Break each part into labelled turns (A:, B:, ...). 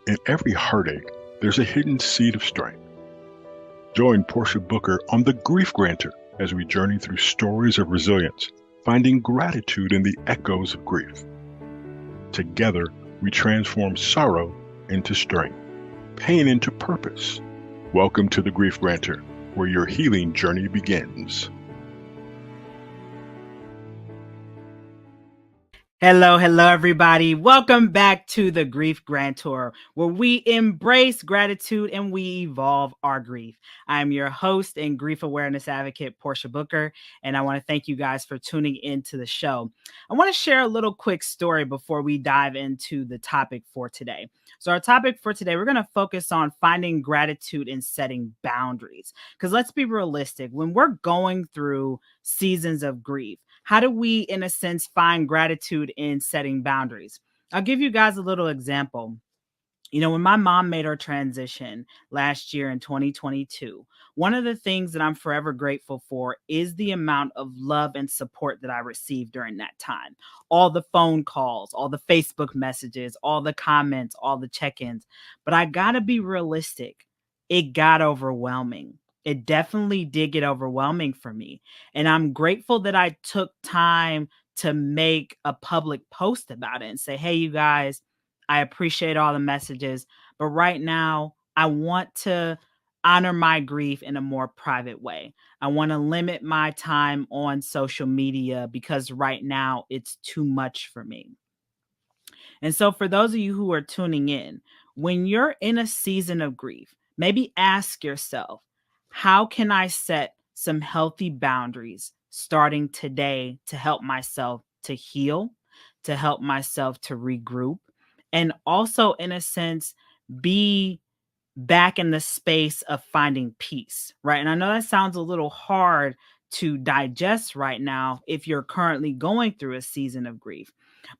A: In every heartache, there's a hidden seed of strength. Join Portia Booker on The Grief Grantor as we journey through stories of resilience, finding gratitude in the echoes of grief. Together, we transform sorrow into strength, pain into purpose. Welcome to The Grief Grantor, where your healing journey begins.
B: Hello, everybody. Welcome back to the Grief Grantor, where we embrace gratitude and we evolve our grief. I'm your host and grief awareness advocate, Portia Booker, and I want to thank you guys for tuning into the show. I want to share a little quick story before we dive into the topic for today. So our topic for today, we're going to focus on finding gratitude and setting boundaries. Because let's be realistic, when we're going through seasons of grief, how do we, in a sense, find gratitude in setting boundaries? I'll give you guys a little example. You know, when my mom made her transition last year in 2022, one of the things that I'm forever grateful for is the amount of love and support that I received during that time. All the phone calls, all the Facebook messages, all the comments, all the check-ins. But I gotta be realistic. It got overwhelming. It definitely did get overwhelming for me. And I'm grateful that I took time to make a public post about it and say, hey, you guys, I appreciate all the messages, but right now I want to honor my grief in a more private way. I want to limit my time on social media because right now it's too much for me. And so for those of you who are tuning in, when you're in a season of grief, maybe ask yourself, how can I set some healthy boundaries starting today to help myself to heal, to help myself to regroup, and also, in a sense, be back in the space of finding peace, right? And I know that sounds a little hard to digest right now if you're currently going through a season of grief.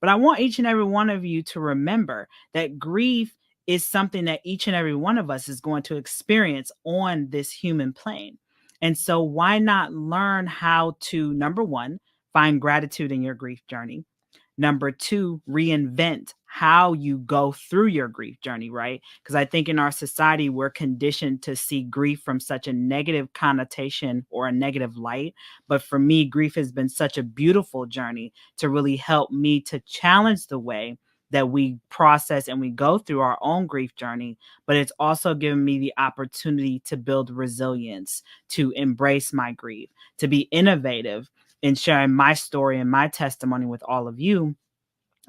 B: But I want each and every one of you to remember that grief is something that each and every one of us is going to experience on this human plane. And so why not learn how to, number one, find gratitude in your grief journey? Number two, reinvent how you go through your grief journey, right? Because I think in our society, we're conditioned to see grief from such a negative connotation or a negative light. But for me, grief has been such a beautiful journey to really help me to challenge the way that we process and we go through our own grief journey. But it's also given me the opportunity to build resilience, to embrace my grief, to be innovative in sharing my story and my testimony with all of you,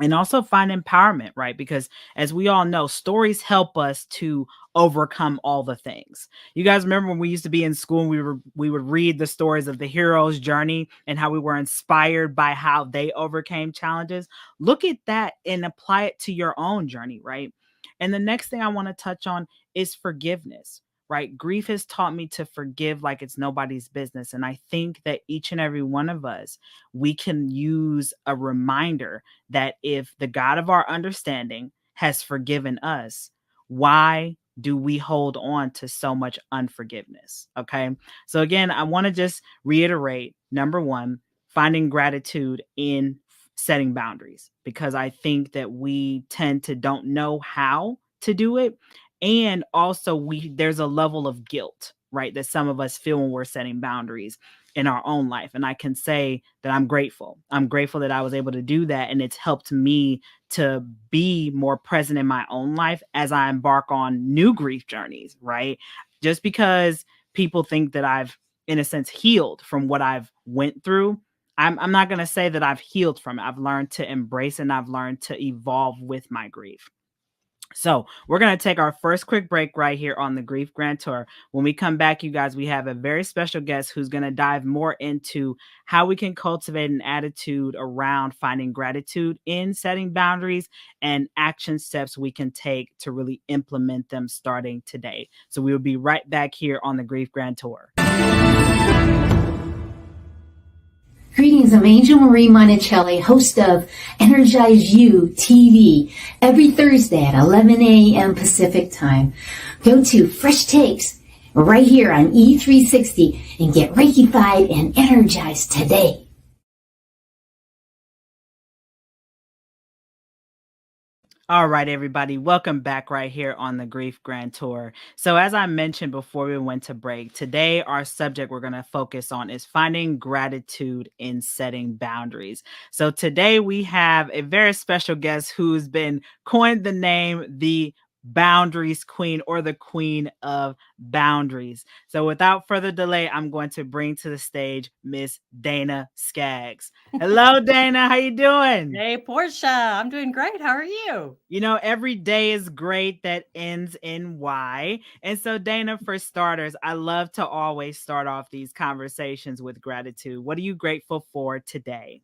B: and also find empowerment, right? Because as we all know, stories help us to overcome all the things. You guys remember when we used to be in school and we would read the stories of the hero's journey and how we were inspired by how they overcame challenges? Look at that and apply it to your own journey, right? And the next thing I want to touch on is forgiveness. Right? Grief has taught me to forgive like it's nobody's business. And I think that each and every one of us, we can use a reminder that if the God of our understanding has forgiven us, why do we hold on to so much unforgiveness? Okay. So again, I want to just reiterate, number one, finding gratitude in setting boundaries, because I think that we tend to don't know how to do it. And also there's a level of guilt, right, that some of us feel when we're setting boundaries in our own life. And I can say that I'm grateful. I'm grateful that I was able to do that. And it's helped me to be more present in my own life as I embark on new grief journeys, right? Just because people think that I've, in a sense, healed from what I've went through, I'm not going to say that I've healed from it. I've learned to embrace and I've learned to evolve with my grief. So we're going to take our first quick break right here on the Grief Grantor. When we come back, you guys, we have a very special guest who's going to dive more into how we can cultivate an attitude around finding gratitude in setting boundaries and action steps we can take to really implement them starting today. So we will be right back here on the Grief Grantor.
C: Greetings, I'm Angel Marie Monticelli, host of Energize You TV, every Thursday at 11 a.m. Pacific Time. Go to Fresh Takes right here on E360 and get Reikified and energized today.
B: All right, everybody, welcome back right here on the Grief Grantor. So as I mentioned before we went to break, today our subject we're going to focus on is finding gratitude in setting boundaries. So today we have a very special guest who's been coined the name the Boundaries Queen, or the Queen of Boundaries. So without further delay, I'm going to bring to the stage Miss Dana Skaggs. Hello, Dana. How you doing?
D: Hey, Portia. I'm doing great. How are you?
B: You know, every day is great that ends in Y. And so, Dana, for starters, I love to always start off these conversations with gratitude. What are you grateful for today?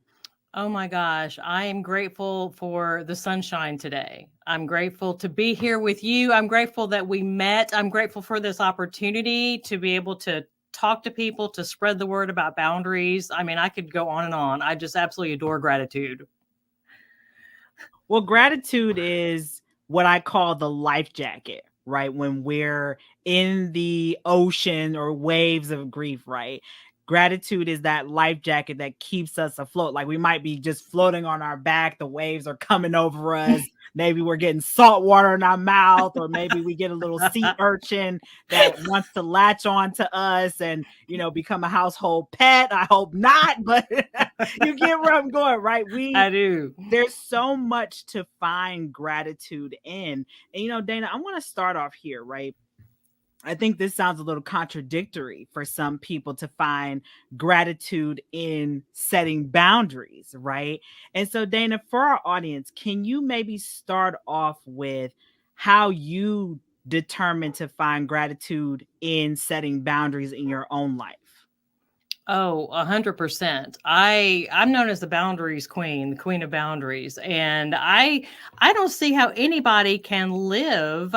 D: Oh my gosh. I am grateful for the sunshine today. I'm grateful to be here with you. I'm grateful that we met. I'm grateful for this opportunity to be able to talk to people, to spread the word about boundaries. I mean, I could go on and on. I just absolutely adore gratitude.
B: Well, gratitude is what I call the life jacket, right? When we're in the ocean or waves of grief, right? Gratitude is that life jacket that keeps us afloat. Like we might be just floating on our back, the waves are coming over us. Maybe we're getting salt water in our mouth, or maybe we get a little sea urchin that wants to latch on to us and, you know, become a household pet. I hope not, but you get where I'm going, right?
D: I do.
B: There's so much to find gratitude in. And, you know, Dana, I want to start off here, right? I think this sounds a little contradictory for some people to find gratitude in setting boundaries, right? And so, Dana, for our audience, can you maybe start off with how you determine to find gratitude in setting boundaries in your own life?
D: Oh, 100%. I'm known as the boundaries queen, the queen of boundaries. And I don't see how anybody can live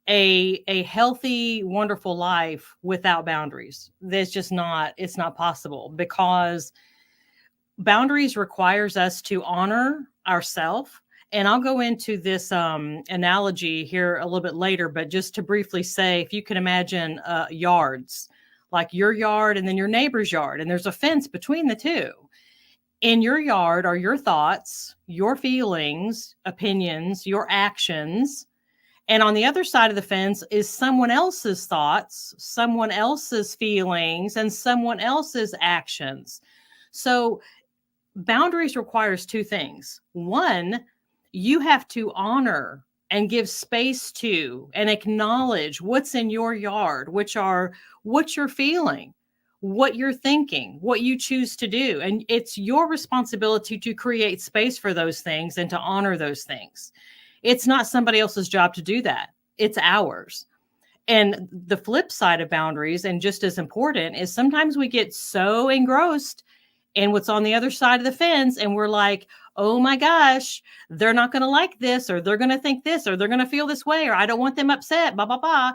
D: a healthy, wonderful life without boundaries. It's not possible, because boundaries requires us to honor ourselves. And I'll go into this analogy here a little bit later, but just to briefly say, if you can imagine yards, like your yard and then your neighbor's yard, and there's a fence between the two. In your yard are your thoughts, your feelings, opinions, your actions. And on the other side of the fence is someone else's thoughts, someone else's feelings, and someone else's actions. So boundaries requires two things. One, you have to honor and give space to and acknowledge what's in your yard, which are what you're feeling, what you're thinking, what you choose to do. And it's your responsibility to create space for those things and to honor those things. It's not somebody else's job to do that. It's ours. And the flip side of boundaries, and just as important, is sometimes we get so engrossed in what's on the other side of the fence, and we're like, oh my gosh, they're not going to like this, or they're going to think this, or they're going to feel this way, or I don't want them upset, blah, blah, blah.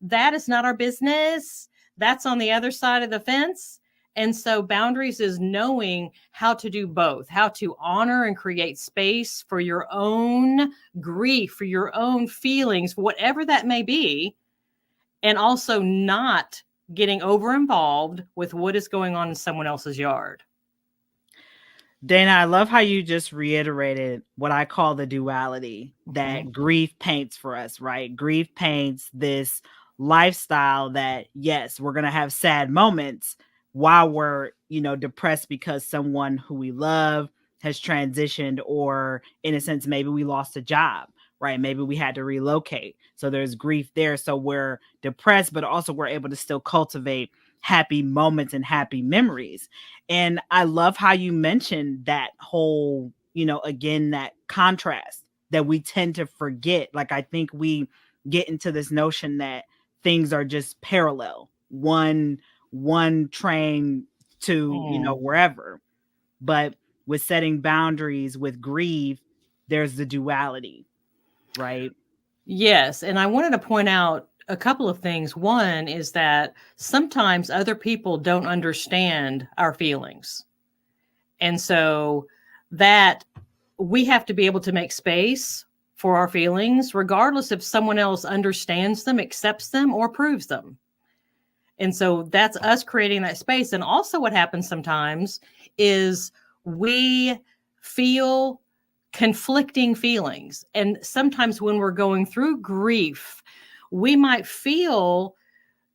D: That is not our business. That's on the other side of the fence. And so boundaries is knowing how to do both, how to honor and create space for your own grief, for your own feelings, whatever that may be, and also not getting over involved with what is going on in someone else's yard.
B: Dana, I love how you just reiterated what I call the duality that grief paints for us, right? Grief paints this lifestyle that, yes, we're going to have sad moments while we're, you know, depressed because someone who we love has transitioned, or in a sense, maybe we lost a job, right? Maybe we had to relocate. So there's grief there. So we're depressed, but also we're able to still cultivate happy moments and happy memories. And I love how you mentioned that whole, you know, again, that contrast that we tend to forget. Like, I think we get into this notion that things are just parallel, one train to, you know, wherever. But with setting boundaries with grief, there's the duality, right?
D: Yes. And I wanted to point out a couple of things. One is that sometimes other people don't understand our feelings. And so that we have to be able to make space for our feelings, regardless if someone else understands them, accepts them, or approves them. And so that's us creating that space. And also what happens sometimes is we feel conflicting feelings. And sometimes when we're going through grief, we might feel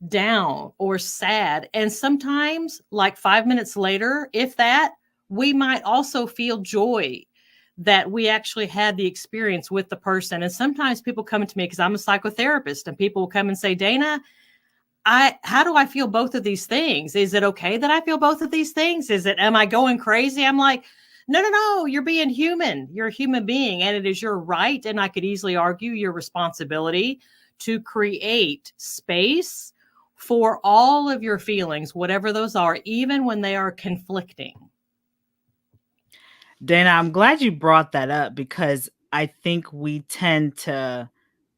D: down or sad. And sometimes, like 5 minutes later, if that, we might also feel joy that we actually had the experience with the person. And sometimes people come to me because I'm a psychotherapist, and people will come and say, Dana, how do I feel both of these things? Is it okay that I feel both of these things? Am I going crazy? I'm like, no, you're being human. You're a human being, and it is your right. And I could easily argue your responsibility to create space for all of your feelings, whatever those are, even when they are conflicting.
B: Dana, I'm glad you brought that up, because I think we tend to,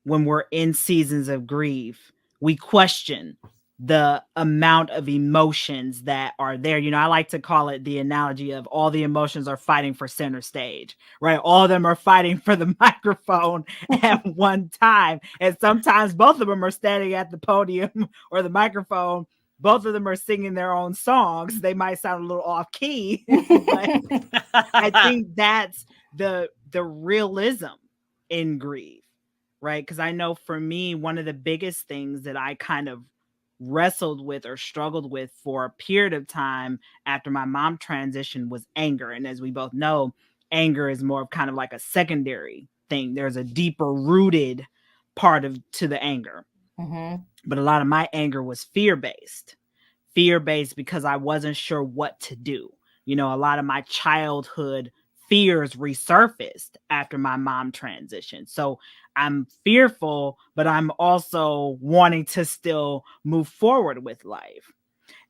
B: when we're in seasons of grief, we question the amount of emotions that are there. I like to call it the analogy of all the emotions are fighting for center stage, right? All of them are fighting for the microphone at one time. And sometimes both of them are standing at the podium or the microphone. Both of them are singing their own songs. They might sound a little off key, but I think that's the realism in grief, right? Because I know for me, one of the biggest things that I kind of wrestled with or struggled with for a period of time after my mom transitioned was anger. And as we both know, anger is more of kind of like a secondary thing. There's a deeper rooted part to the anger.
D: Mm-hmm.
B: But a lot of my anger was fear-based because I wasn't sure what to do. A lot of my childhood fears resurfaced after my mom transitioned. So I'm fearful, but I'm also wanting to still move forward with life.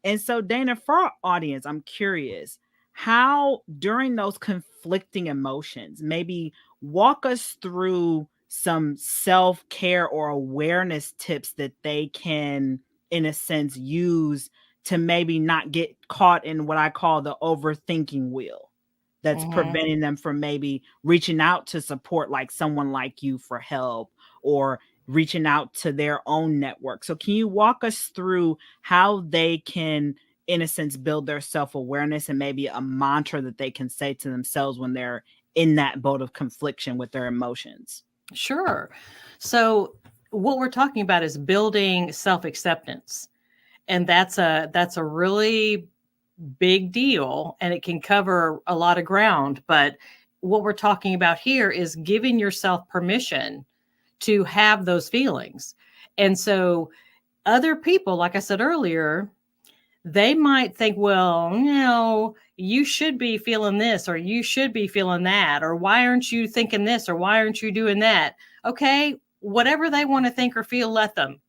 B: And so, Dana, for our audience, I'm curious how during those conflicting emotions, maybe walk us through some self-care or awareness tips that they can, in a sense, use to maybe not get caught in what I call the overthinking wheel that's preventing them from maybe reaching out to support, like someone like you, for help, or reaching out to their own network. So can you walk us through how they can, in a sense, build their self-awareness and maybe a mantra that they can say to themselves when they're in that boat of confliction with their emotions?
D: Sure. So what we're talking about is building self-acceptance. And that's a really big deal, and it can cover a lot of ground. But what we're talking about here is giving yourself permission to have those feelings. And so other people, like I said earlier, they might think, well, you should be feeling this, or you should be feeling that, or why aren't you thinking this, or why aren't you doing that? Okay, whatever they want to think or feel, let them.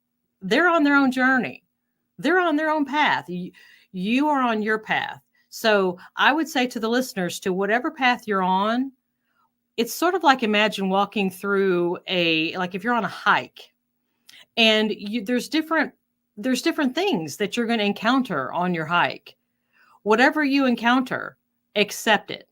D: They're on their own journey. They're on their own path. You are on your path. So I would say to the listeners, to whatever path you're on, it's sort of like, imagine walking through like if you're on a hike, and there's different things that you're going to encounter on your hike. Whatever you encounter, accept it,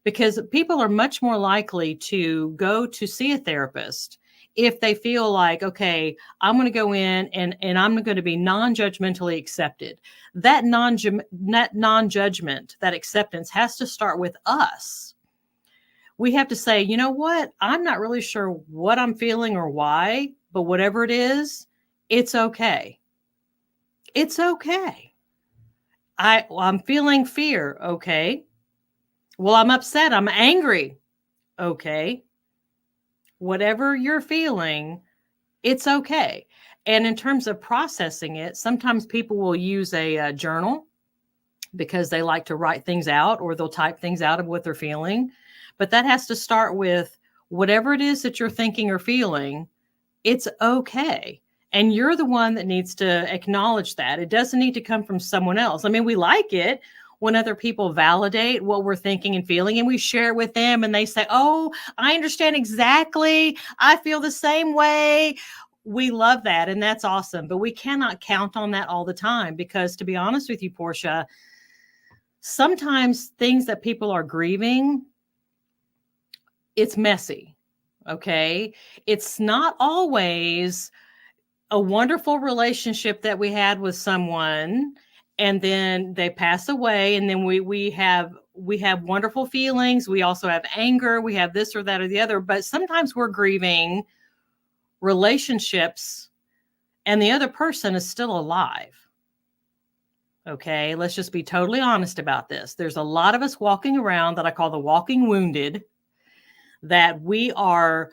D: because people are much more likely to go to see a therapist if they feel like, okay, I'm going to go in and I'm going to be non-judgmentally accepted. That non-judgment, that acceptance has to start with us. We have to say, you know what? I'm not really sure what I'm feeling or why, but whatever it is, it's okay. It's okay. I'm feeling fear. Okay. Well, I'm upset. I'm angry. Okay. Whatever you're feeling, it's okay. And in terms of processing it, sometimes people will use a journal because they like to write things out, or they'll type things out of what they're feeling. But that has to start with whatever it is that you're thinking or feeling, it's okay. And you're the one that needs to acknowledge that. It doesn't need to come from someone else. I mean, we like it when other people validate what we're thinking and feeling, and we share it with them, and they say, oh, I understand exactly. I feel the same way. We love that. And that's awesome. But we cannot count on that all the time, because, to be honest with you, Portia, sometimes things that people are grieving, it's messy. Okay. It's not always a wonderful relationship that we had with someone, and then they pass away, and then we have we have wonderful feelings. We also have anger. We have this or that or the other. But sometimes we're grieving relationships and the other person is still alive. Okay, let's just be totally honest about this. There's a lot of us walking around that I call the walking wounded, that we are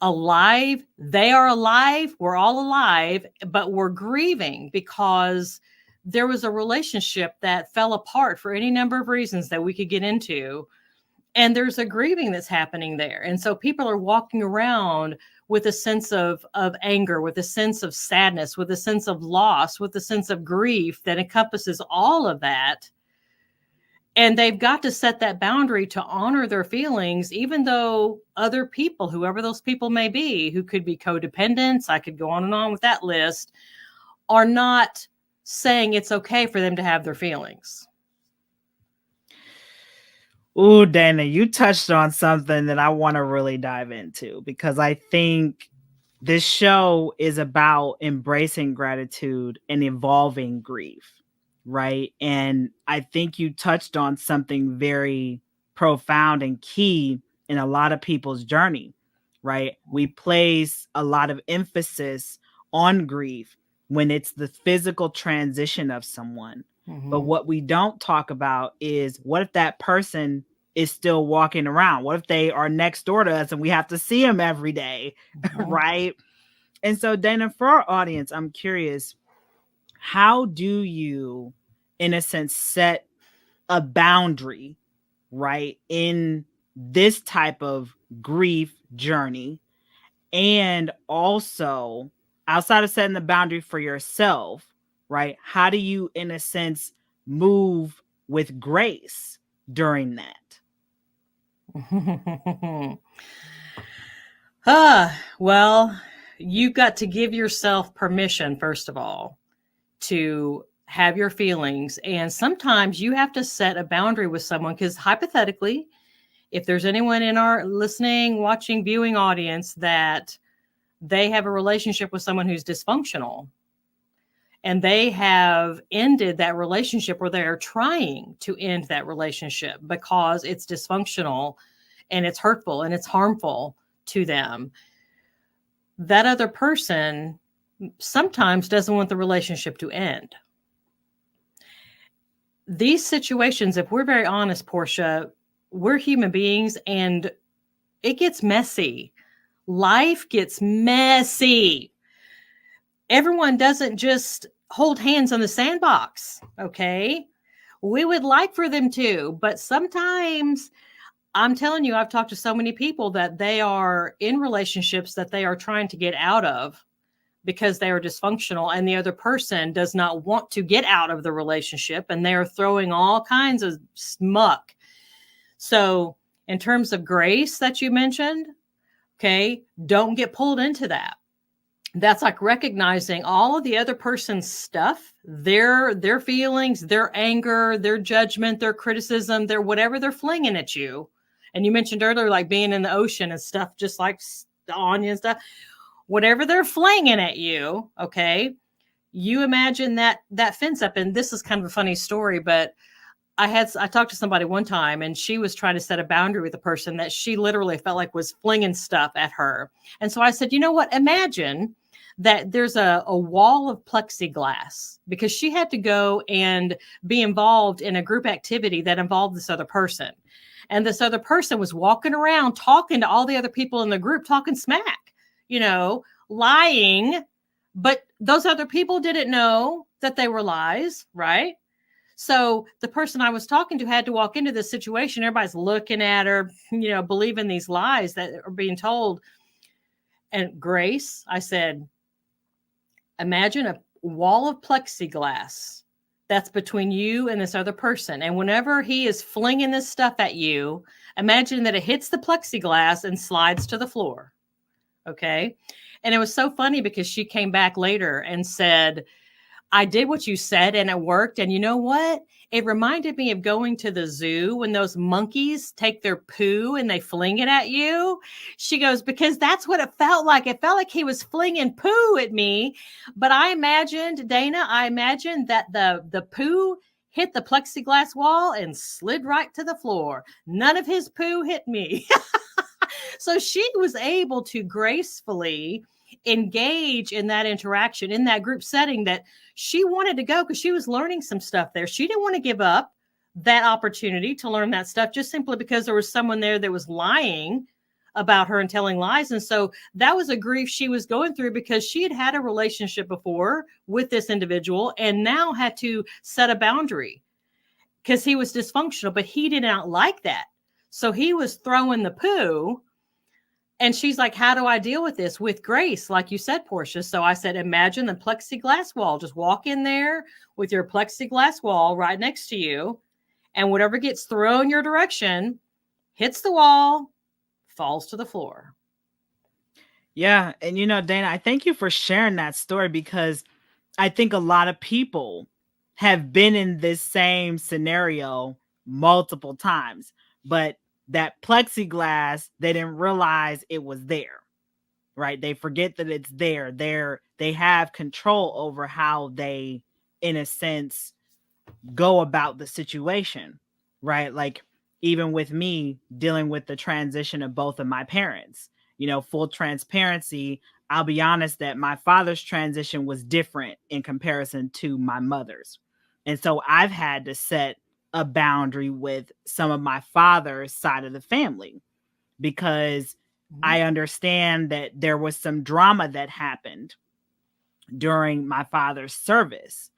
D: alive. They are alive. We're all alive, but we're grieving because there was a relationship that fell apart for any number of reasons that we could get into. And there's a grieving that's happening there. And so people are walking around with a sense of anger, with a sense of sadness, with a sense of loss, with a sense of grief that encompasses all of that. And they've got to set that boundary to honor their feelings, even though other people, whoever those people may be, who could be codependents, I could go on and on with that list, are not saying it's okay for them to have their feelings.
B: Ooh, Dana, you touched on something that I want to really dive into, because I think this show is about embracing gratitude and evolving grief, right? And I think you touched on something very profound and key in a lot of people's journey, right? We place a lot of emphasis on grief when it's the physical transition of someone. Mm-hmm. But what we don't talk about is, what if that person is still walking around? What if they are next door to us and we have to see them every day, mm-hmm. right? And so, Dana, for our audience, I'm curious, how do you, in a sense, set a boundary, right, in this type of grief journey? And also, outside of setting the boundary for yourself, right, how do you, in a sense, move with grace during that?
D: Well, you've got to give yourself permission, first of all, to have your feelings. And sometimes you have to set a boundary with someone, because hypothetically, if there's anyone in our listening, watching, viewing audience that they have a relationship with someone who's dysfunctional, and they have ended that relationship, or they're trying to end that relationship because it's dysfunctional and it's hurtful and it's harmful to them, that other person sometimes doesn't want the relationship to end. These situations, if we're very honest, Portia, we're human beings and it gets messy. Life gets messy. Everyone doesn't just hold hands on the sandbox, okay? We would like for them to, but sometimes, I'm telling you, I've talked to so many people that they are in relationships that they are trying to get out of because they are dysfunctional, and the other person does not want to get out of the relationship, and they are throwing all kinds of muck. So in terms of grace that you mentioned, okay, don't get pulled into that. That's like recognizing all of the other person's stuff, their feelings, their anger, their judgment, their criticism, their whatever they're flinging at you. And you mentioned earlier, like being in the ocean and stuff, just like Anya and stuff, whatever they're flinging at you. Okay. You imagine that fence up. And this is kind of a funny story, but I talked to somebody one time, and she was trying to set a boundary with a person that she literally felt like was flinging stuff at her. And so I said, you know what? Imagine that there's a wall of plexiglass, because she had to go and be involved in a group activity that involved this other person. And this other person was walking around talking to all the other people in the group, talking smack, lying. But those other people didn't know that they were lies, right? So the person I was talking to had to walk into this situation. Everybody's looking at her, believing these lies that are being told. And Grace, I said, imagine a wall of plexiglass that's between you and this other person. And whenever he is flinging this stuff at you, imagine that it hits the plexiglass and slides to the floor. Okay. And it was so funny because she came back later and said, I did what you said and it worked. And you know what? It reminded me of going to the zoo when those monkeys take their poo and they fling it at you. She goes, because that's what it felt like. It felt like he was flinging poo at me. But I imagined, Dana, that the poo hit the plexiglass wall and slid right to the floor. None of his poo hit me. So she was able to gracefully engage in that interaction, in that group setting that she wanted to go because she was learning some stuff there. She didn't want to give up that opportunity to learn that stuff just simply because there was someone there that was lying about her and telling lies. And so that was a grief she was going through because she had had a relationship before with this individual and now had to set a boundary because he was dysfunctional, but he did not like that. So he was throwing the poo. And she's like, how do I deal with this? With grace, like you said, Portia. So I said, imagine the plexiglass wall. Just walk in there with your plexiglass wall right next to you. And whatever gets thrown your direction hits the wall, falls to the floor.
B: Yeah. And, Dana, I thank you for sharing that story because I think a lot of people have been in this same scenario multiple times, but that plexiglass, they didn't realize it was there, right? They forget that it's there. They have control over how they, in a sense, go about the situation, right? Like even with me dealing with the transition of both of my parents, full transparency, I'll be honest that my father's transition was different in comparison to my mother's. And so I've had to set a boundary with some of my father's side of the family because I understand that there was some drama that happened during my father's service.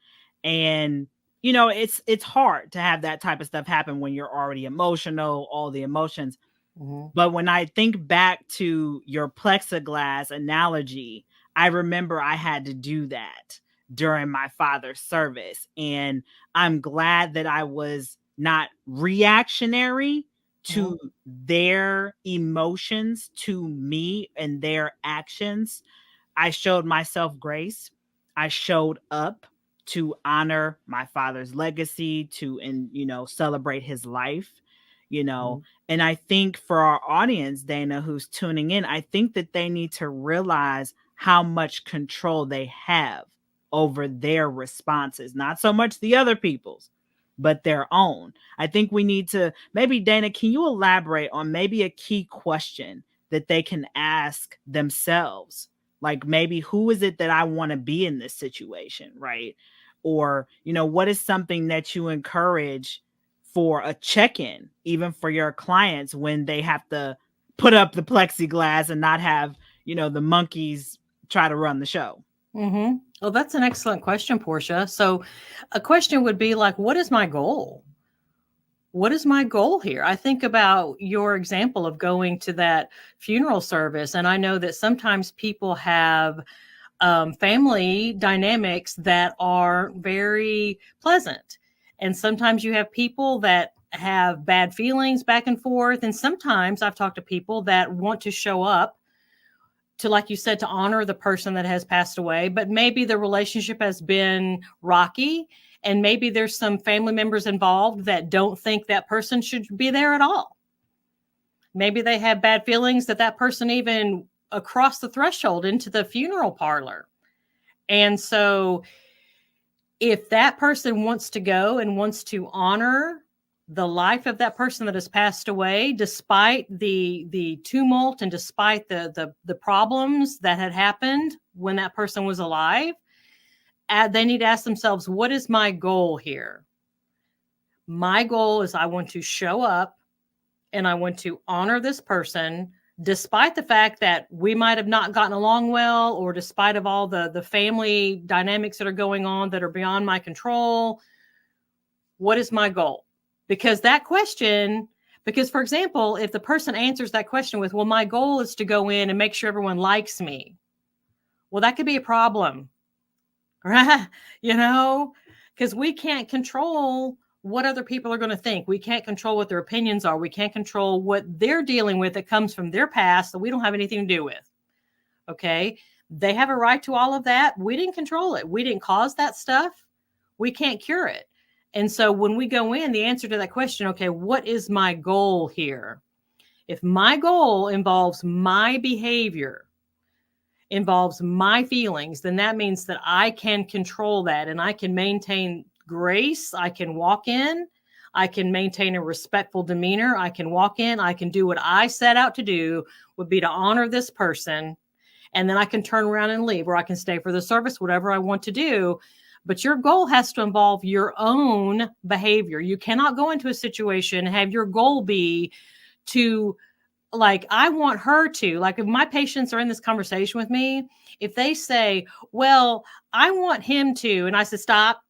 B: And it's hard to have that type of stuff happen when you're already emotional, all the emotions. But when I think back to your plexiglass analogy, I remember I had to do that during my father's service. And I'm glad that I was not reactionary to their emotions, to me and their actions. I showed myself grace. I showed up to honor my father's legacy, and celebrate his life, And I think for our audience, Dana, who's tuning in, I think that they need to realize how much control they have over their responses, not so much the other people's, but their own. I think we need to, maybe Dana, can you elaborate on maybe a key question that they can ask themselves? Like maybe who is it that I want to be in this situation, right? Or, what is something that you encourage for a check-in, even for your clients when they have to put up the plexiglass and not have, the monkeys try to run the show?
D: Well, that's an excellent question, Portia. So a question would be like, what is my goal? What is my goal here? I think about your example of going to that funeral service. And I know that sometimes people have family dynamics that are very pleasant. And sometimes you have people that have bad feelings back and forth. And sometimes I've talked to people that want to show up to, like you said, to honor the person that has passed away, but maybe the relationship has been rocky. And maybe there's some family members involved that don't think that person should be there at all. Maybe they have bad feelings that person even across the threshold into the funeral parlor. And so if that person wants to go and wants to honor the life of that person that has passed away, despite the tumult and despite the problems that had happened when that person was alive, they need to ask themselves, what is my goal here? My goal is I want to show up and I want to honor this person, despite the fact that we might have not gotten along well, or despite of all the family dynamics that are going on that are beyond my control. What is my goal? Because that question, for example, if the person answers that question with, well, my goal is to go in and make sure everyone likes me. Well, that could be a problem, right? Because we can't control what other people are going to think. We can't control what their opinions are. We can't control what they're dealing with that comes from their past that we don't have anything to do with. Okay. They have a right to all of that. We didn't control it. We didn't cause that stuff. We can't cure it. And so when we go in, the answer to that question, okay, what is my goal here? If my goal involves my behavior, involves my feelings, then that means that I can control that and I can maintain grace. I can walk in. I can maintain a respectful demeanor. I can walk in. I can do what I set out to do, would be to honor this person. And then I can turn around and leave, or I can stay for the service, whatever I want to do. But your goal has to involve your own behavior. You cannot go into a situation and have your goal be to, like, I want her to, like, if my patients are in this conversation with me, if they say, well, I want him to, and I said, stop.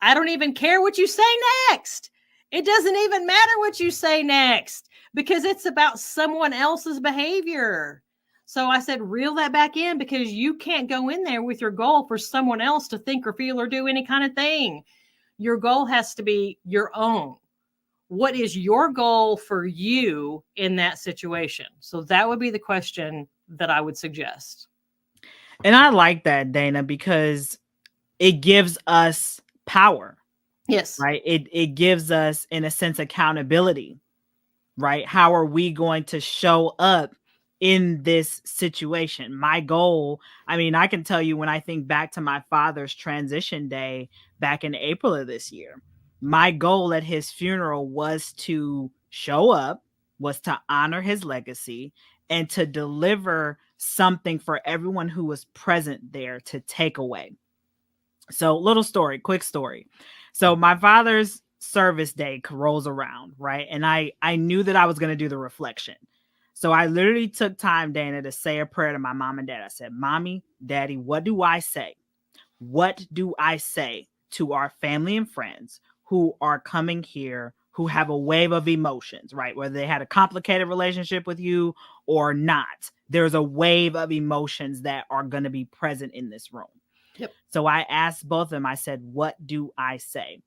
D: I don't even care what you say next. It doesn't even matter what you say next, because it's about someone else's behavior. So I said, reel that back in, because you can't go in there with your goal for someone else to think or feel or do any kind of thing. Your goal has to be your own. What is your goal for you in that situation? So that would be the question that I would suggest.
B: And I like that, Dana, because it gives us power.
D: Yes.
B: Right. It gives us, in a sense, accountability. Right. How are we going to show up in this situation? My goal, I mean, I can tell you, when I think back to my father's transition day back in April of this year, my goal at his funeral was to show up, was to honor his legacy, and to deliver something for everyone who was present there to take away. So, quick story. So my father's service day rolls around, right? And I knew that I was going to do the reflection. So I literally took time, Dana, to say a prayer to my mom and dad. I said, Mommy, Daddy, what do I say? What do I say to our family and friends who are coming here, who have a wave of emotions, right? Whether they had a complicated relationship with you or not, there's a wave of emotions that are going to be present in this room.
D: Yep.
B: So I asked both of them, I said, what do I say?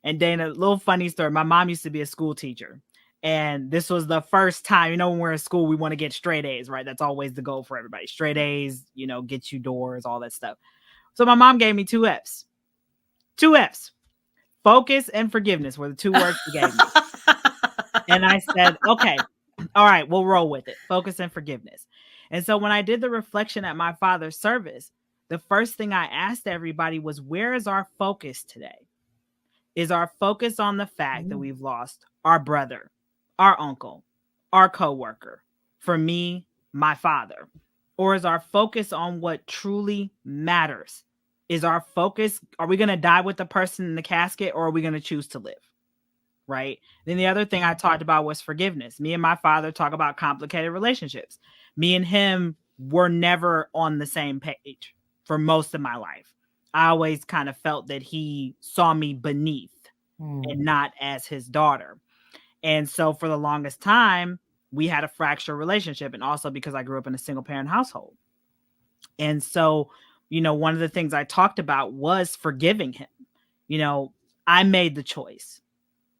B: And Dana, a little funny story. My mom used to be a school teacher. And this was the first time, when we're in school, we want to get straight A's, right? That's always the goal for everybody. Straight A's, get you doors, all that stuff. So my mom gave me 2 F's. 2 F's. Focus and forgiveness were the 2 words she gave me. And I said, okay, all right, we'll roll with it. Focus and forgiveness. And so when I did the reflection at my father's service, the first thing I asked everybody was, where is our focus today? Is our focus on the fact that we've lost our brother, our uncle, our coworker, for me, my father? Or is our focus on what truly matters? Is our focus, are we going to die with the person in the casket, or are we going to choose to live? Right. Then the other thing I talked about was forgiveness. Me and my father talk about complicated relationships. Me and him were never on the same page for most of my life. I always kind of felt that he saw me beneath and not as his daughter. And so for the longest time, we had a fractured relationship. And also because I grew up in a single parent household. And so, one of the things I talked about was forgiving him. I made the choice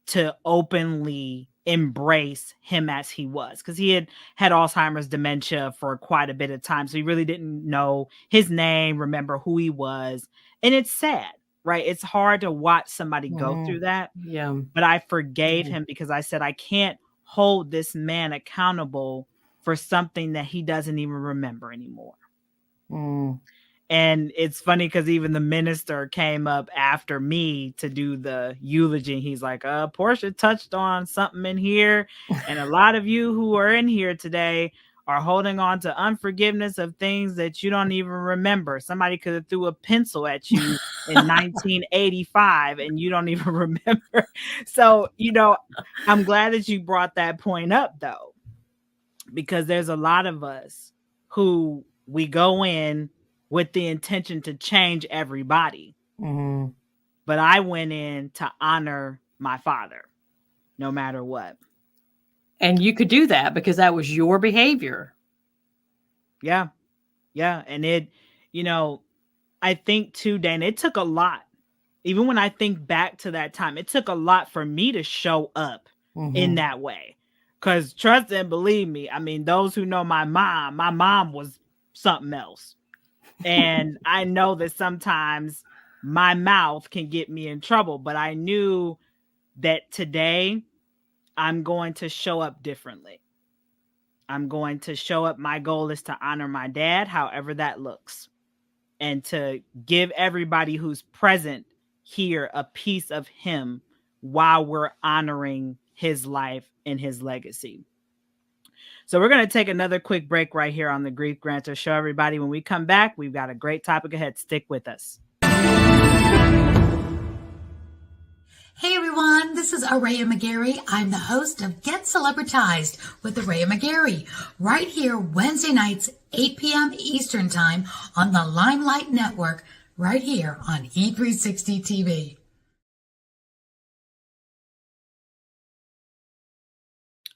B: to openly embrace him as he was, because he had Alzheimer's, dementia for quite a bit of time. So he really didn't know his name, remember who he was. And it's sad, right? It's hard to watch somebody go through that.
D: Yeah.
B: But I forgave him, because I said, I can't hold this man accountable for something that he doesn't even remember anymore. And it's funny because even the minister came up after me to do the eulogy. He's like, Portia touched on something in here. And a lot of you who are in here today are holding on to unforgiveness of things that you don't even remember. Somebody could have threw a pencil at you in 1985 and you don't even remember. So, I'm glad that you brought that point up, though, because there's a lot of us who we go in with the intention to change everybody. But I went in to honor my father, no matter what.
D: And you could do that because that was your behavior.
B: Yeah. Yeah. And it, I think too, Dana, it took a lot. Even when I think back to that time, it took a lot for me to show up in that way. Because trust and believe me, I mean, those who know my mom was something else. And I know that sometimes my mouth can get me in trouble, but I knew that today I'm going to show up differently. I'm going to show up. My goal is to honor my dad, however that looks, and to give everybody who's present hear a piece of him while we're honoring his life and his legacy. So we're going to take another quick break right here on the Grief Grantor Show, everybody. When we come back, we've got a great topic ahead. Stick with us.
E: Hey everyone, this is Araya McGarry. I'm the host of Get Celebritized with Araya McGarry, right here Wednesday nights, 8 p.m. Eastern Time on the Limelight Network, right here on E360 TV.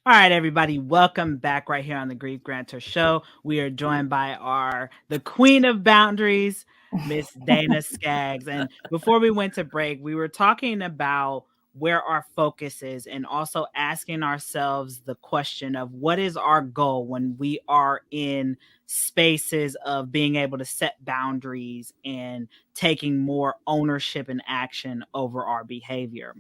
B: All right, everybody, welcome back right here on the Grief Grantor Show. We are joined by the queen of boundaries, Miss Dana Skaggs. And before we went to break, we were talking about where our focus is and also asking ourselves the question of what is our goal when we are in spaces of being able to set boundaries and taking more ownership and action over our behavior.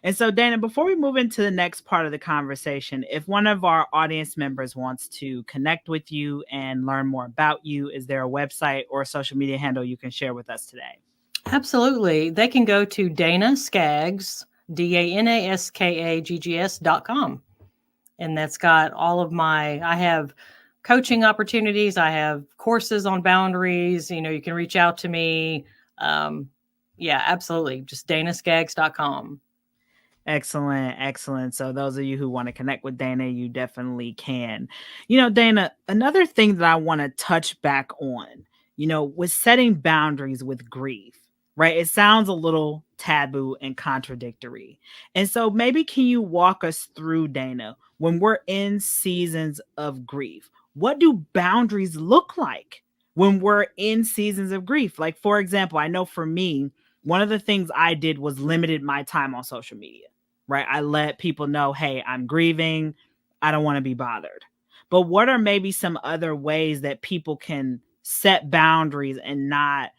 B: And so, Dana, before we move into the next part of the conversation, if one of our audience members wants to connect with you and learn more about you, is there a website or a social media handle you can share with us today?
D: Absolutely. They can go to Dana Skaggs, DanaSkaggs.com. And that's got all of I have coaching opportunities. I have courses on boundaries. You can reach out to me. Yeah, absolutely. Just DanaSkaggs.com.
B: Excellent. So those of you who want to connect with Dana, you definitely can. Dana, another thing that I want to touch back on, with setting boundaries with grief, right? It sounds a little taboo and contradictory. And so maybe can you walk us through, Dana, when we're in seasons of grief, what do boundaries look like when we're in seasons of grief? Like, for example, I know for me, one of the things I did was limited my time on social media. Right? I let people know, hey, I'm grieving. I don't want to be bothered. But what are maybe some other ways that people can set boundaries and not,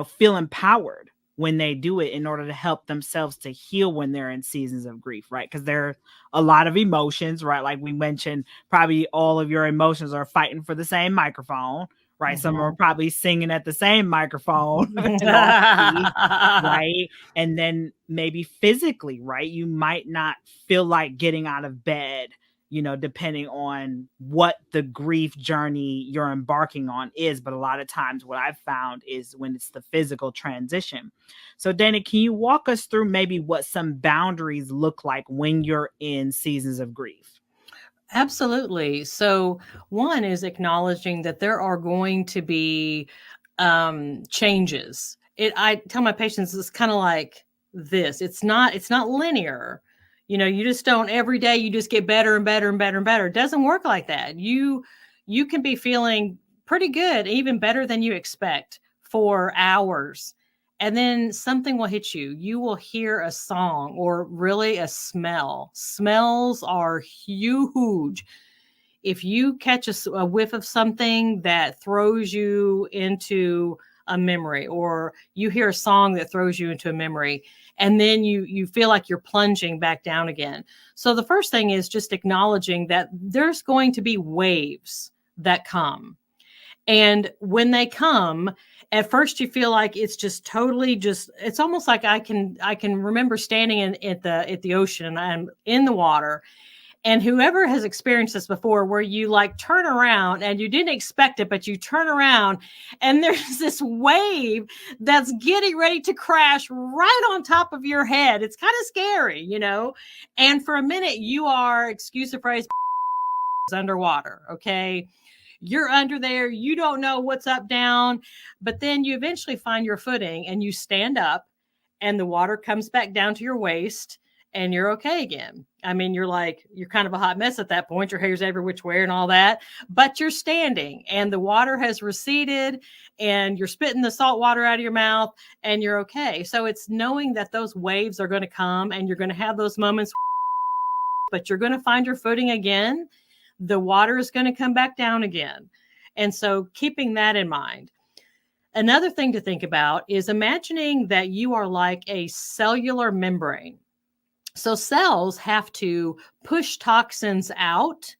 B: feel empowered when they do it in order to help themselves to heal when they're in seasons of grief, right? Because there are a lot of emotions, right? Like we mentioned, probably all of your emotions are fighting for the same microphone, right? Mm-hmm. Some are probably singing at the same microphone, right? And then maybe physically, right? You might not feel like getting out of bed, depending on what the grief journey you're embarking on is. But a lot of times what I've found is when it's the physical transition. So Dana, can you walk us through maybe what some boundaries look like when you're in seasons of grief?
D: Absolutely. So one is acknowledging that there are going to be changes. I tell my patients it's kind of like this. It's not linear. You just don't every day you just get better and better and better and better. It doesn't work like that. You can be feeling pretty good, even better than you expect for hours. And then something will hit you. You will hear a song or really a smell. Smells are huge. If you catch a whiff of something that throws you into a memory, or you hear a song that throws you into a memory, and then you feel like you're plunging back down again. So the first thing is just acknowledging that there's going to be waves that come. And when they come, at first you feel like it's just totally it's almost like I can remember standing at the ocean and I'm in the water. And whoever has experienced this before, where you like turn around and you didn't expect it, but you turn around and there's this wave that's getting ready to crash right on top of your head. It's kind of scary, and for a minute you are, excuse the phrase, underwater. Okay. You're under there. You don't know what's up, down, but then you eventually find your footing and you stand up and the water comes back down to your waist and you're okay again. I mean, you're kind of a hot mess at that point. Your hair's every which way and all that, but you're standing and the water has receded and you're spitting the salt water out of your mouth and you're okay. So it's knowing that those waves are going to come and you're going to have those moments, but you're going to find your footing again. The water is going to come back down again. And so keeping that in mind. Another thing to think about is imagining that you are like a cellular membrane. So cells have to push toxins out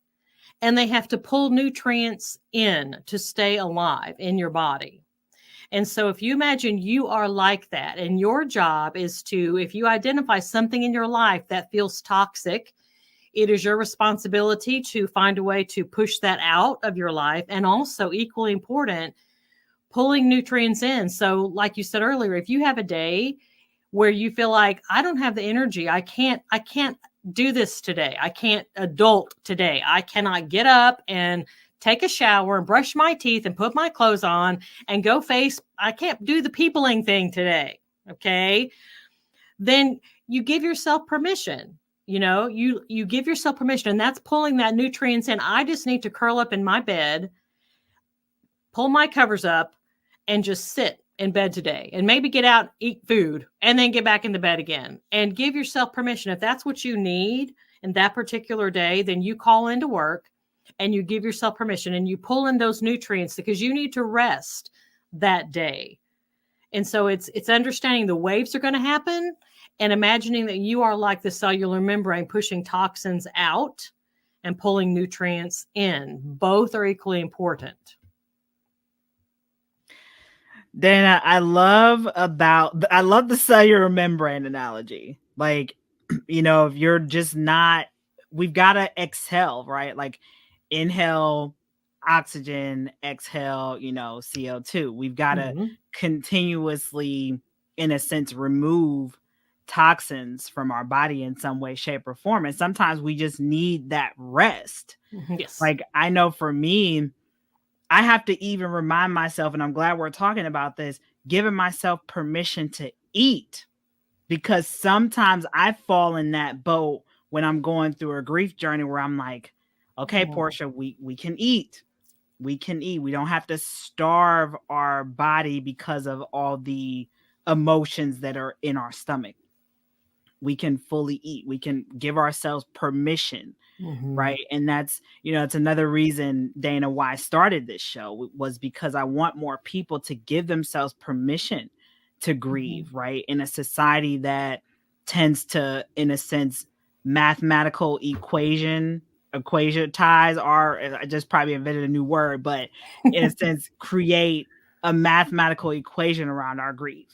D: and they have to pull nutrients in to stay alive in your body. And so if you imagine you are like that, and your job is to, if you identify something in your life that feels toxic, it is your responsibility to find a way to push that out of your life. And also, equally important, pulling nutrients in. So like you said earlier, if you have a day where you feel like, I don't have the energy, I can't do this today, I can't adult today, I cannot get up and take a shower and brush my teeth and put my clothes on and go face, I can't do the peopling thing today. Okay. Then you give yourself permission. You give yourself permission, and that's pulling that nutrients in. I just need to curl up in my bed, pull my covers up, and just sit in bed today, and maybe get out, eat food, and then get back in the bed again, and give yourself permission. If that's what you need in that particular day, then you call into work and you give yourself permission, and you pull in those nutrients because you need to rest that day. And so it's understanding the waves are going to happen and imagining that you are like the cellular membrane, pushing toxins out and pulling nutrients in. Both are equally important.
B: Dana, I love the cellular membrane analogy. Like, if you're just not, we've got to exhale, right? Like, inhale oxygen, exhale, CO2. We've got to continuously, in a sense, remove toxins from our body in some way, shape, or form. And sometimes we just need that rest.
D: Yes.
B: Like, I know for me, I have to even remind myself, and I'm glad we're talking about this, giving myself permission to eat, because sometimes I fall in that boat when I'm going through a grief journey where I'm like, okay, Portia, we can eat. We can eat. We don't have to starve our body because of all the emotions that are in our stomach. We can fully eat. We can give ourselves permission. Right. And that's, it's another reason, Dana, why I started this show, was because I want more people to give themselves permission to grieve, right? In a society that tends to, in a sense, mathematical equation ties are, I just probably invented a new word, but in a sense, create a mathematical equation around our grief,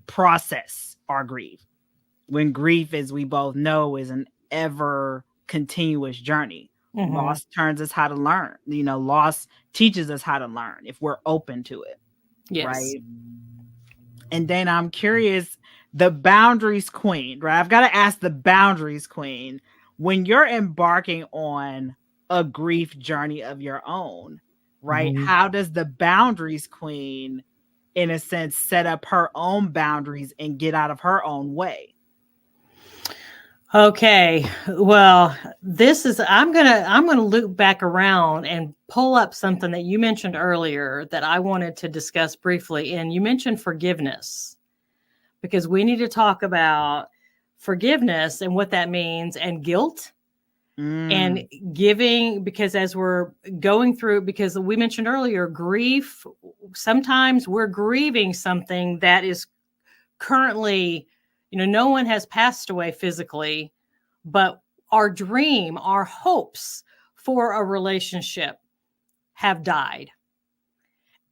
B: process our grief. When grief, as we both know, is an ever continuous journey. Loss turns us how to learn. Loss teaches us how to learn if we're open to it.
D: Yes.
B: Right. And Dana, I'm curious, the boundaries queen, right? I've got to ask the boundaries queen, when you're embarking on a grief journey of your own, right? How does the boundaries queen, in a sense, set up her own boundaries and get out of her own way?
D: Okay. Well, I'm going to loop back around and pull up something that you mentioned earlier that I wanted to discuss briefly. And you mentioned forgiveness, because we need to talk about forgiveness and what that means, and guilt and giving, because as we're going through, because we mentioned earlier, grief, sometimes we're grieving something that is currently, no one has passed away physically, but our dream, our hopes for a relationship have died.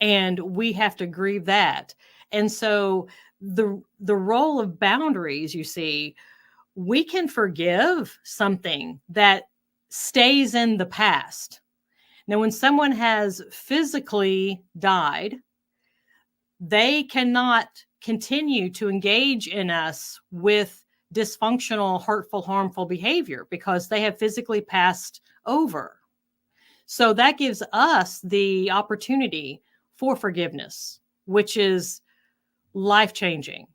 D: And we have to grieve that. And so the role of boundaries, you see, we can forgive something that stays in the past. Now, when someone has physically died, they cannot continue to engage in us with dysfunctional, hurtful, harmful behavior because they have physically passed over. So that gives us the opportunity for forgiveness, which is life-changing,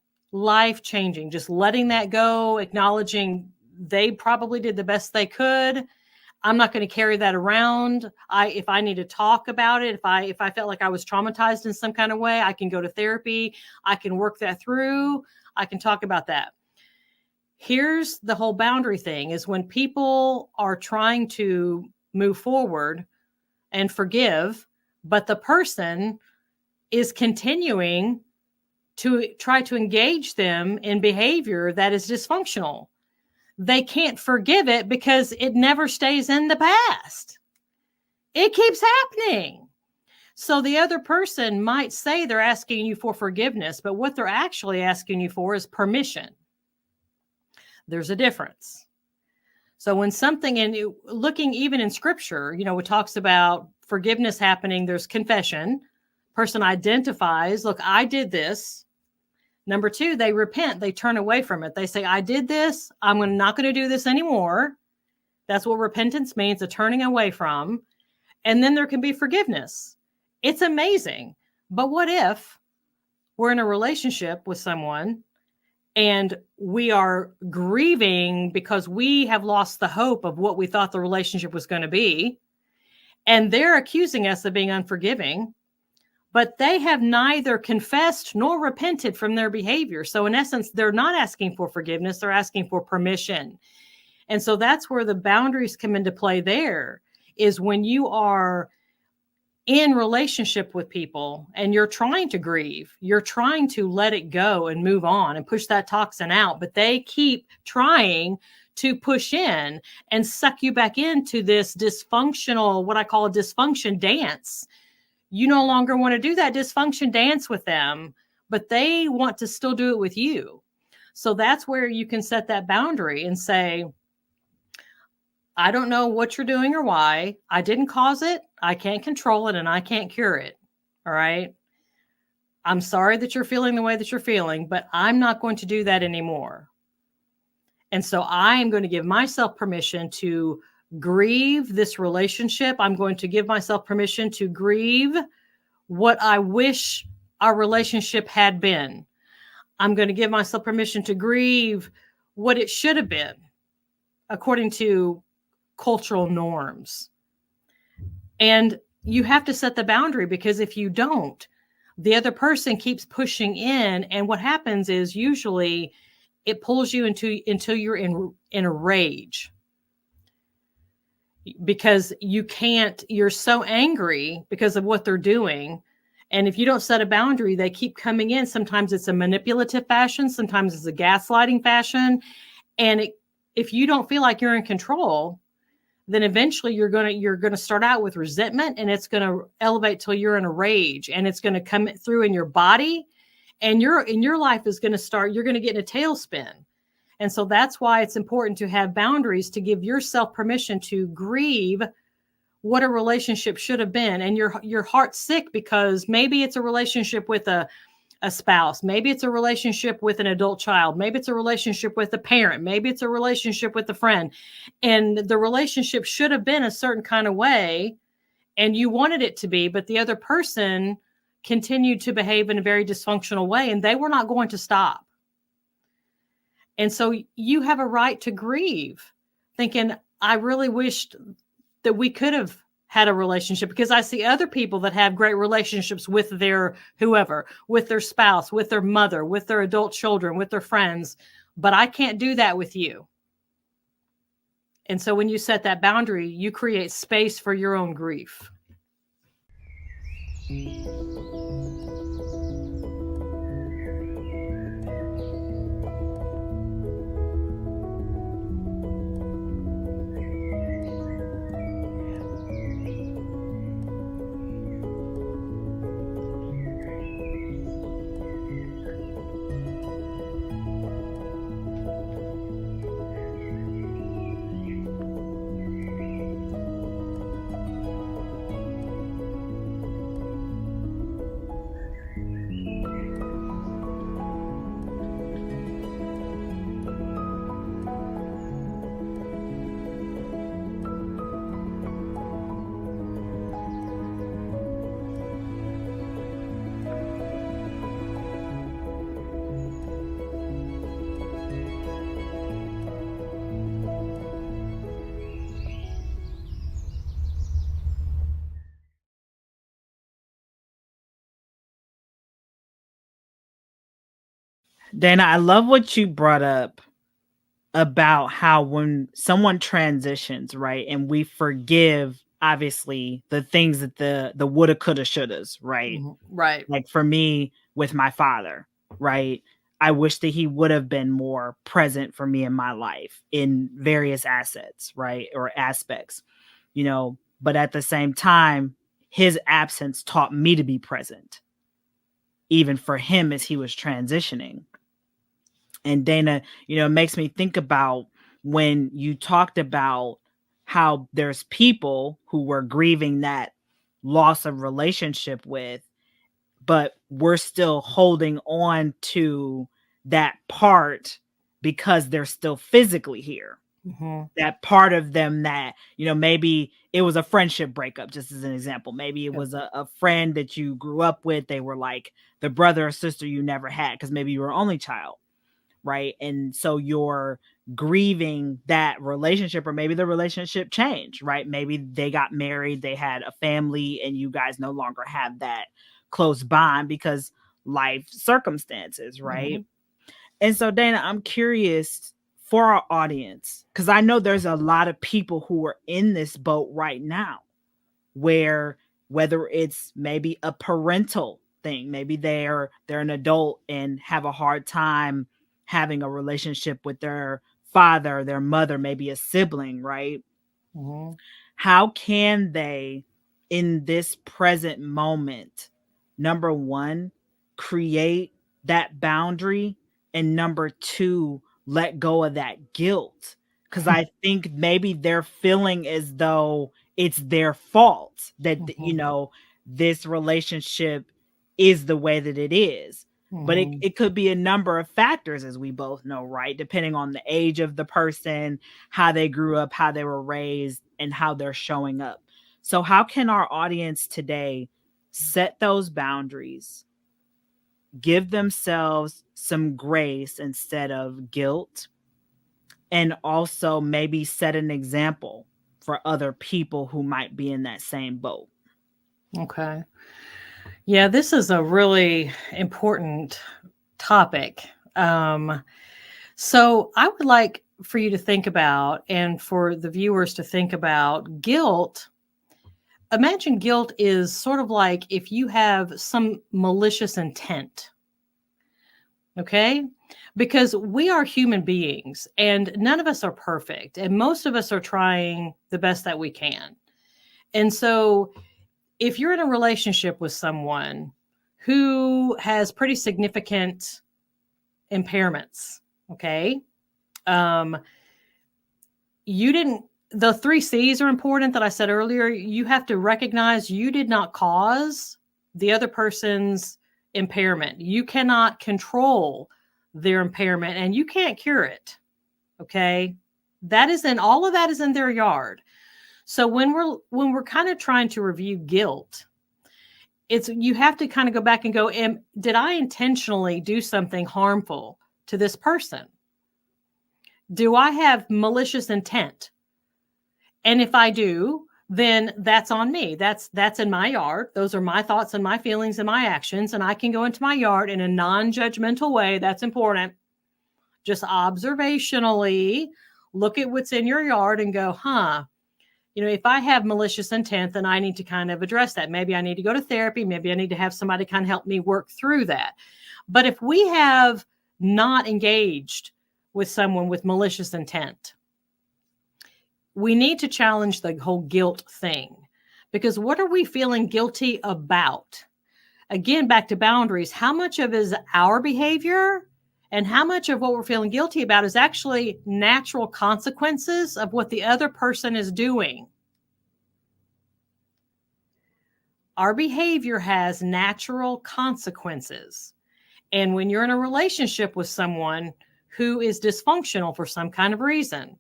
D: just letting that go, acknowledging they probably did the best they could. I'm not going to carry that around. If I need to talk about it, if I felt like I was traumatized in some kind of way, I can go to therapy. I can work that through. I can talk about that. Here's the whole boundary thing, is when people are trying to move forward and forgive, but the person is continuing to try to engage them in behavior that is dysfunctional. They can't forgive it because it never stays in the past. It keeps happening. So the other person might say they're asking you for forgiveness, but what they're actually asking you for is permission. There's a difference. So when something, and looking even in scripture, it talks about forgiveness happening, there's confession. Person identifies, look, I did this. Number 2, they repent. They turn away from it. They say, I did this. I'm not going to do this anymore. That's what repentance means, a turning away from. And then there can be forgiveness. It's amazing. But what if we're in a relationship with someone and we are grieving because we have lost the hope of what we thought the relationship was going to be, and they're accusing us of being unforgiving, but they have neither confessed nor repented from their behavior. So in essence, they're not asking for forgiveness, they're asking for permission. And so that's where the boundaries come into play there, is when you are in relationship with people and you're trying to grieve, you're trying to let it go and move on and push that toxin out, but they keep trying to push in and suck you back into this dysfunctional, what I call a dysfunction dance. You no longer want to do that dysfunction dance with them, but they want to still do it with you. So that's where you can set that boundary and say, I don't know what you're doing or why. I didn't cause it. I can't control it and I can't cure it. All right. I'm sorry that you're feeling the way that you're feeling, but I'm not going to do that anymore. And so I am going to give myself permission to grieve this relationship. I'm going to give myself permission to grieve what I wish our relationship had been. I'm going to give myself permission to grieve what it should have been according to cultural norms. And you have to set the boundary, because if you don't, the other person keeps pushing in. And what happens is usually it pulls you until you're in a rage, because you're so angry because of what they're doing. And if you don't set a boundary, they keep coming in. Sometimes it's a manipulative fashion. Sometimes it's a gaslighting fashion. And if you don't feel like you're in control, then eventually you're going to start out with resentment, and it's going to elevate till you're in a rage, and it's going to come through in your body, and your life is going to start, you're going to get in a tailspin. And so that's why it's important to have boundaries, to give yourself permission to grieve what a relationship should have been. And your heart's sick because maybe it's a relationship with a spouse. Maybe it's a relationship with an adult child. Maybe it's a relationship with a parent. Maybe it's a relationship with a friend. And the relationship should have been a certain kind of way, and you wanted it to be, but the other person continued to behave in a very dysfunctional way, and they were not going to stop. And so you have a right to grieve, thinking, I really wished that we could have had a relationship, because I see other people that have great relationships with their whoever, with their spouse, with their mother, with their adult children, with their friends, but I can't do that with you. And so when you set that boundary, you create space for your own grief.
B: Dana, I love what you brought up about how when someone transitions, right, and we forgive, obviously, the things that the woulda, coulda, shouldas, right?
D: Mm-hmm. Right.
B: Like for me with my father, right? I wish that he would have been more present for me in my life in various assets, right? Or aspects, but at the same time, his absence taught me to be present, even for him as he was transitioning. And Dana, it makes me think about when you talked about how there's people who were grieving that loss of relationship with, but we're still holding on to that part because they're still physically here.
D: Mm-hmm.
B: That part of them that, maybe it was a friendship breakup, just as an example. Maybe it was a friend that you grew up with. They were like the brother or sister you never had because maybe you were only child, right? And so you're grieving that relationship, or maybe the relationship changed, right? Maybe they got married, they had a family, and you guys no longer have that close bond because life circumstances, right?
D: Mm-hmm.
B: And so, Dana, I'm curious for our audience, because I know there's a lot of people who are in this boat right now, where whether it's maybe a parental thing, maybe they're an adult and have a hard time having a relationship with their father, their mother, maybe a sibling, right?
D: Mm-hmm.
B: How can they, in this present moment, number one, create that boundary, and number two, let go of that guilt? Because I think maybe they're feeling as though it's their fault that, this relationship is the way that it is. But it could be a number of factors, as we both know, right? Depending on the age of the person, how they grew up, how they were raised, and how they're showing up. So how can our audience today set those boundaries, give themselves some grace instead of guilt, and also maybe set an example for other people who might be in that same boat?
D: Okay. Yeah, this is a really important topic. So I would like for you to think about, and for the viewers to think about, guilt. Imagine guilt is sort of like if you have some malicious intent. Okay? Because we are human beings and none of us are perfect. And most of us are trying the best that we can. And so if you're in a relationship with someone who has pretty significant impairments, okay, the 3 C's are important that I said earlier. You have to recognize you did not cause the other person's impairment. You cannot control their impairment and you can't cure it. Okay. All of that is in their yard. So when we're kind of trying to review guilt, you have to kind of go back and go, did I intentionally do something harmful to this person? Do I have malicious intent? And if I do, then that's on me. That's in my yard. Those are my thoughts and my feelings and my actions. And I can go into my yard in a non-judgmental way. That's important. Just observationally look at what's in your yard and go, if I have malicious intent, then I need to kind of address that. Maybe I need to go to therapy. Maybe I need to have somebody kind of help me work through that. But if we have not engaged with someone with malicious intent, we need to challenge the whole guilt thing, because what are we feeling guilty about? Again, back to boundaries. How much of it is our behavior and how much of what we're feeling guilty about is actually natural consequences of what the other person is doing? Our behavior has natural consequences. And when you're in a relationship with someone who is dysfunctional for some kind of reason,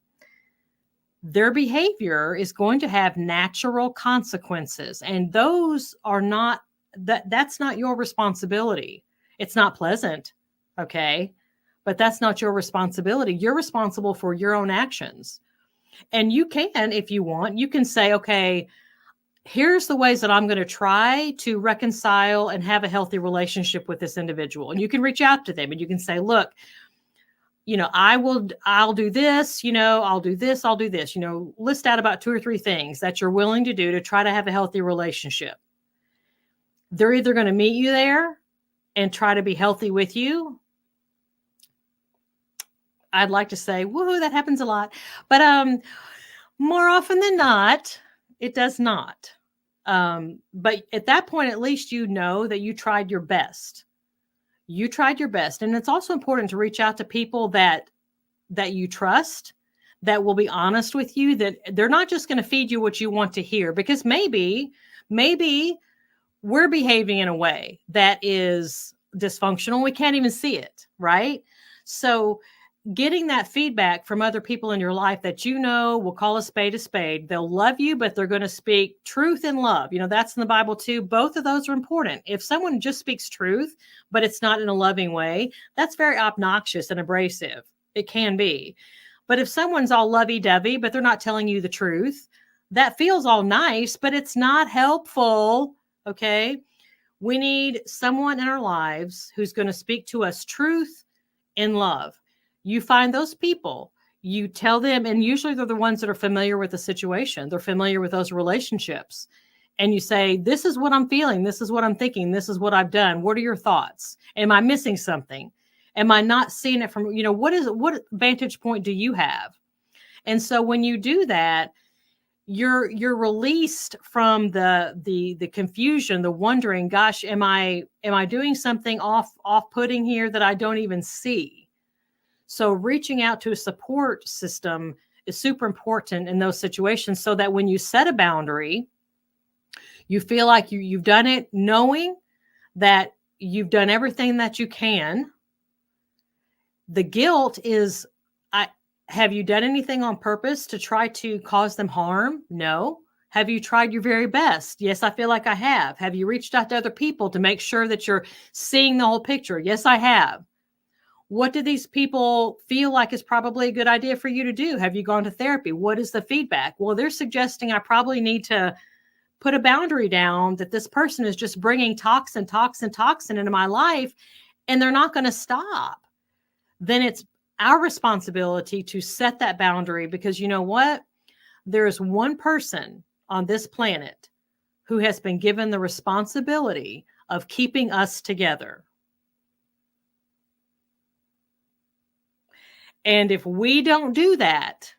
D: their behavior is going to have natural consequences. And those are not, that's not your responsibility. It's not pleasant, okay? But that's not your responsibility. You're responsible for your own actions. And you can, if you want, you can say, okay, here's the ways that I'm going to try to reconcile and have a healthy relationship with this individual. And you can reach out to them and you can say, look, I'll do this, I'll do this, I'll do this, list out about 2 or 3 things that you're willing to do to try to have a healthy relationship. They're either going to meet you there and try to be healthy with you. I'd like to say, woohoo, that happens a lot. But more often than not, it does not. But at that point, at least you know that you tried your best. You tried your best. And it's also important to reach out to people that you trust, that will be honest with you, that they're not just going to feed you what you want to hear, because maybe we're behaving in a way that is dysfunctional. We can't even see it, right? So getting that feedback from other people in your life that will call a spade. They'll love you, but they're going to speak truth and love. That's in the Bible too. Both of those are important. If someone just speaks truth, but it's not in a loving way, that's very obnoxious and abrasive. It can be. But if someone's all lovey-dovey, but they're not telling you the truth, that feels all nice, but it's not helpful. Okay. We need someone in our lives who's going to speak to us truth in love. You find those people, you tell them, and usually they're the ones that are familiar with the situation. They're familiar with those relationships. And you say, this is what I'm feeling. This is what I'm thinking. This is what I've done. What are your thoughts? Am I missing something? Am I not seeing it from, what vantage point do you have? And so when you do that, you're released from the confusion, the wondering, gosh, am I doing something off-putting here that I don't even see? So reaching out to a support system is super important in those situations, so that when you set a boundary, you feel like you've done it, knowing that you've done everything that you can. The guilt is, have you done anything on purpose to try to cause them harm? No. Have you tried your very best? Yes, I feel like I have. Have you reached out to other people to make sure that you're seeing the whole picture? Yes, I have. What do these people feel like is probably a good idea for you to do? Have you gone to therapy? What is the feedback? Well, they're suggesting I probably need to put a boundary down, that this person is just bringing toxin into my life, and they're not going to stop. Then it's our responsibility to set that boundary, because you know what? There is one person on this planet who has been given the responsibility of keeping us together. And if we don't do that,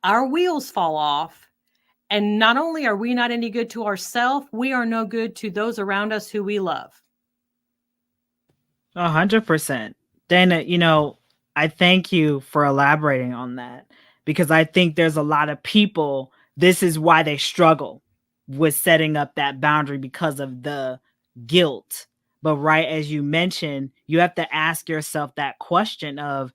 D: our wheels fall off. And not only are we not any good to ourselves, we are no good to those around us who we love.
B: 100%. Dana, I thank you for elaborating on that, because I think there's a lot of people, this is why they struggle with setting up that boundary, because of the guilt. But right as you mentioned, you have to ask yourself that question of,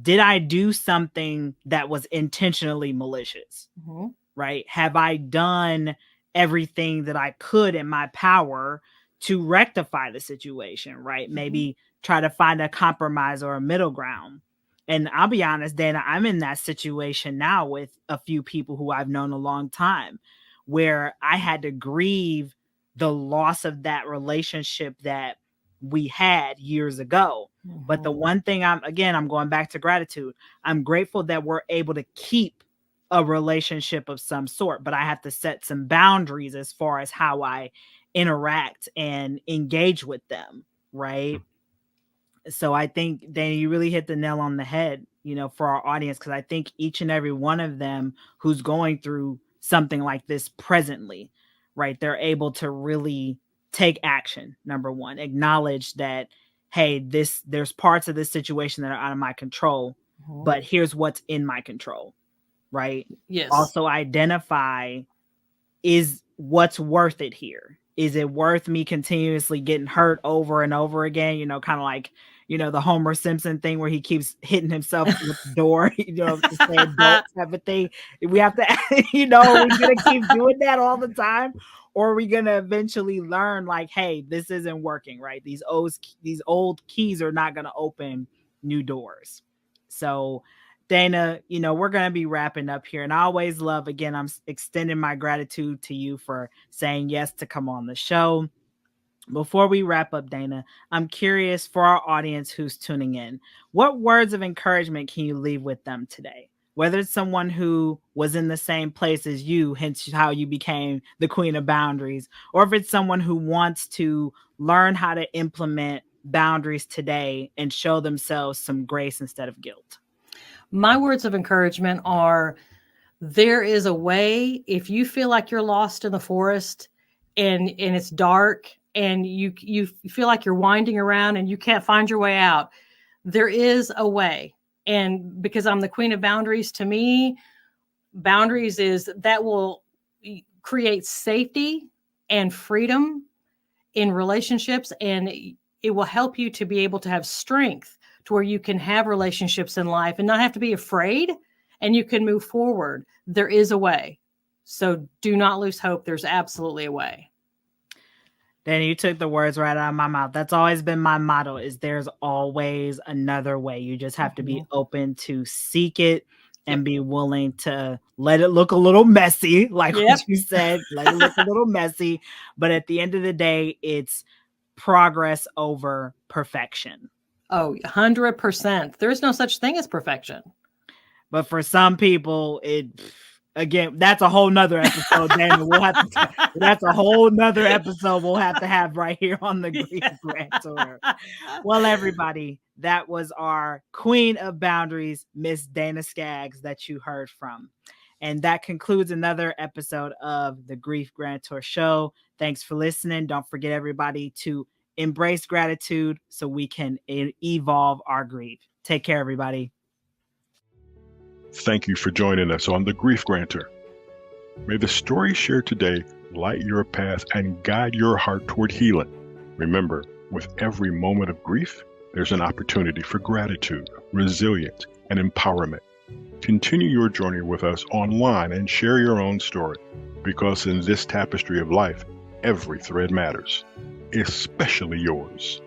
B: did I do something that was intentionally malicious? Mm-hmm. Right? Have I done everything that I could in my power to rectify the situation? Right? Mm-hmm. Maybe try to find a compromise or a middle ground. And I'll be honest, Dana, I'm in that situation now with a few people who I've known a long time, where I had to grieve the loss of that relationship that we had years ago. Mm-hmm. But the one thing I'm going back to gratitude. I'm grateful that we're able to keep a relationship of some sort, but I have to set some boundaries as far as how I interact and engage with them. Right. So I think, Dana, you really hit the nail on the head, for our audience, because I think each and every one of them who's going through something like this presently, right, they're able to really take action. Number one, acknowledge that, hey, there's parts of this situation that are out of my control, mm-hmm. but here's what's in my control, right?
D: Yes.
B: Also identify, is what's worth it here? Is it worth me continuously getting hurt over and over again? Kind of like, the Homer Simpson thing where he keeps hitting himself with the door, to say adult type of thing. We have to, we're going to keep doing that all the time. Or are we going to eventually learn, like, hey, this isn't working, right? These old keys are not going to open new doors. So, Dana, we're going to be wrapping up here. And I always love, again, I'm extending my gratitude to you for saying yes to come on the show. Before we wrap up, Dana, I'm curious, for our audience who's tuning in, what words of encouragement can you leave with them today? Whether it's someone who was in the same place as you, hence how you became the queen of boundaries, or if it's someone who wants to learn how to implement boundaries today and show themselves some grace instead of guilt.
D: My words of encouragement are, There is a way. If you feel like you're lost in the forest and it's dark and you feel like you're winding around and you can't find your way out, there is a way. And because I'm the queen of boundaries, to me, boundaries is that will create safety and freedom in relationships, and it will help you to be able to have strength to where you can have relationships in life and not have to be afraid, and you can move forward. There is a way. So do not lose hope. There's absolutely a way.
B: Danny, you took the words right out of my mouth. That's always been my motto, is there's always another way. You just have to be open to seek it and be willing to let it look a little messy, like what you said, let it look a little messy. But at the end of the day, it's progress over perfection.
D: Oh, 100%. There's no such thing as perfection.
B: But for some people, again, that's a whole nother episode, Dana. That's a whole nother episode we'll have to have right here on the Grief Grantor. Well, everybody, that was our queen of boundaries, Miss Dana Skaggs, that you heard from. And that concludes another episode of the Grief Grantor Show. Thanks for listening. Don't forget, everybody, to embrace gratitude so we can evolve our grief. Take care, everybody.
A: Thank you for joining us on the Grief Grantor. May the story shared today light your path and guide your heart toward healing. Remember, with every moment of grief, there's an opportunity for gratitude, resilience, and empowerment. Continue your journey with us online and share your own story, because in this tapestry of life, every thread matters, especially yours.